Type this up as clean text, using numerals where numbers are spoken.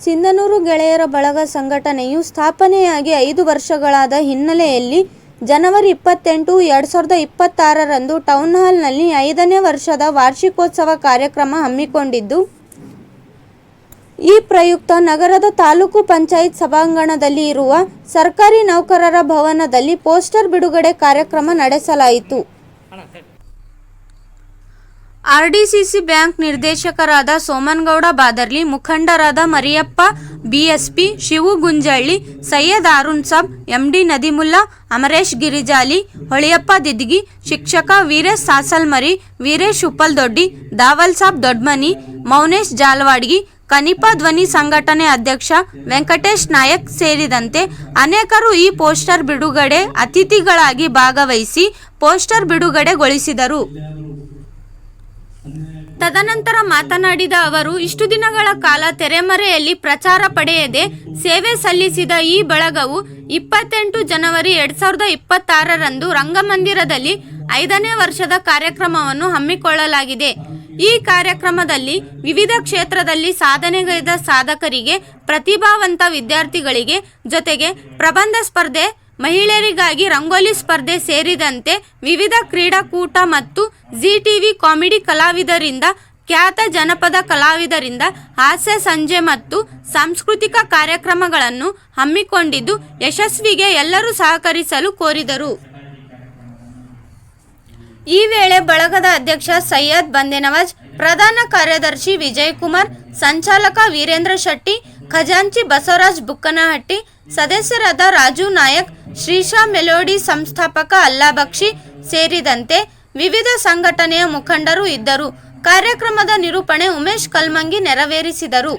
ಸಿಂಧನೂರು ಗೆಳೆಯರ ಬಳಗ ಸಂಘಟನೆಯು ಸ್ಥಾಪನೆಯಾಗಿ 5 ವರ್ಷಗಳಾದ ಹಿನ್ನೆಲೆಯಲ್ಲಿ ಜನವರಿ 28, 2026ರಂದು ಟೌನ್ ಹಾಲ್ನಲ್ಲಿ 5ನೇ ವರ್ಷದ ವಾರ್ಷಿಕೋತ್ಸವ ಕಾರ್ಯಕ್ರಮ ಹಮ್ಮಿಕೊಂಡಿದ್ದು, ಈ ಪ್ರಯುಕ್ತ ನಗರದ ತಾಲೂಕು ಪಂಚಾಯತ್ ಸಭಾಂಗಣದಲ್ಲಿ ಇರುವ ಸರ್ಕಾರಿ ನೌಕರರ ಭವನದಲ್ಲಿ ಪೋಸ್ಟರ್ ಬಿಡುಗಡೆ ಕಾರ್ಯಕ್ರಮ ನಡೆಸಲಾಯಿತು. ಆರ್ಡಿಸಿಸಿ ಬ್ಯಾಂಕ್ ನಿರ್ದೇಶಕರಾದ ಸೋಮನಗೌಡ ಬಾದರ್ಲಿ, ಮುಖಂಡರಾದ ಮರಿಯಪ್ಪ ಬಿಎಸ್ಪಿ, ಶಿವು ಗುಂಜಳ್ಳಿ, ಸೈಯದ್ ಅರುಣ್ ಸಾಬ್, ಎಂಡಿ ನದಿಮುಲ್ಲಾ, ಅಮರೇಶ್ ಗಿರಿಜಾಲಿ, ಹೊಳೆಯಪ್ಪ ದಿದ್ಗಿ, ಶಿಕ್ಷಕ ವೀರೇಶ್ ಸಾಸಲ್ಮರಿ, ವೀರೇಶ್ ಉಪ್ಪಲ್ದೊಡ್ಡಿ, ದಾವಲ್ ಸಾಬ್ ದೊಡ್ಮನಿ, ಮೌನೇಶ್ ಜಾಲವಾಡ್ಗಿ, ಕನಿಪಾ ಧ್ವನಿ ಸಂಘಟನೆ ಅಧ್ಯಕ್ಷ ವೆಂಕಟೇಶ್ ನಾಯಕ್ ಸೇರಿದಂತೆ ಅನೇಕರು ಈ ಪೋಸ್ಟರ್ ಬಿಡುಗಡೆ ಅತಿಥಿಗಳಾಗಿ ಭಾಗವಹಿಸಿ ಪೋಸ್ಟರ್ ಬಿಡುಗಡೆಗೊಳಿಸಿದರು. ತದನಂತರ ಮಾತನಾಡಿದ ಅವರು, ಇಷ್ಟು ದಿನಗಳ ಕಾಲ ತೆರೆಮರೆಯಲ್ಲಿ ಪ್ರಚಾರ ಪಡೆಯದೆ ಸೇವೆ ಸಲ್ಲಿಸಿದ ಈ ಬಳಗವು 28 ಜನವರಿ 2026ರಂದು ರಂಗಮಂದಿರದಲ್ಲಿ 5ನೇ ವರ್ಷದ ಕಾರ್ಯಕ್ರಮವನ್ನು ಹಮ್ಮಿಕೊಳ್ಳಲಾಗಿದೆ. ಈ ಕಾರ್ಯಕ್ರಮದಲ್ಲಿ ವಿವಿಧ ಕ್ಷೇತ್ರದಲ್ಲಿ ಸಾಧನೆಗೈದ ಸಾಧಕರಿಗೆ, ಪ್ರತಿಭಾವಂತ ವಿದ್ಯಾರ್ಥಿಗಳಿಗೆ, ಜೊತೆಗೆ ಪ್ರಬಂಧ ಸ್ಪರ್ಧೆ, ಮಹಿಳೆಯರಿಗಾಗಿ ರಂಗೋಲಿ ಸ್ಪರ್ಧೆ ಸೇರಿದಂತೆ ವಿವಿಧ ಕ್ರೀಡಾಕೂಟ ಮತ್ತು ಜಿ ಟಿವಿ ಕಾಮಿಡಿ ಕಲಾವಿದರಿಂದ, ಖ್ಯಾತ ಜನಪದ ಕಲಾವಿದರಿಂದ ಹಾಸ್ಯ ಸಂಜೆ ಮತ್ತು ಸಾಂಸ್ಕೃತಿಕ ಕಾರ್ಯಕ್ರಮಗಳನ್ನು ಹಮ್ಮಿಕೊಂಡಿದ್ದು, ಯಶಸ್ವಿಗೆ ಎಲ್ಲರೂ ಸಹಕರಿಸಲು ಕೋರಿದರು. ಈ ವೇಳೆ ಬಳಗದ ಅಧ್ಯಕ್ಷ ಸೈಯದ್ ಬಂದೇನವಾಜ್, ಪ್ರಧಾನ ಕಾರ್ಯದರ್ಶಿ ವಿಜಯಕುಮಾರ್, ಸಂಚಾಲಕ ವೀರೇಂದ್ರ ಶೆಟ್ಟಿ, ಖಜಾಂಚಿ ಬಸವರಾಜ್ ಬುಕ್ಕನಹಟ್ಟಿ, ಸದಸ್ಯರಾದ ರಾಜು ನಾಯಕ್, ಶ್ರೀಶಾ ಮೆಲೋಡಿ ಸಂಸ್ಥಾಪಕ ಅಲ್ಲಾಬಕ್ಷಿ ಸೇರಿದಂತೆ ವಿವಿಧ ಸಂಘಟನೆಯ ಮುಖಂಡರು ಇದ್ದರು. ಕಾರ್ಯಕ್ರಮದ ನಿರೂಪಣೆ ಉಮೇಶ್ ಕಲ್ಮಂಗಿ ನೆರವೇರಿಸಿದರು.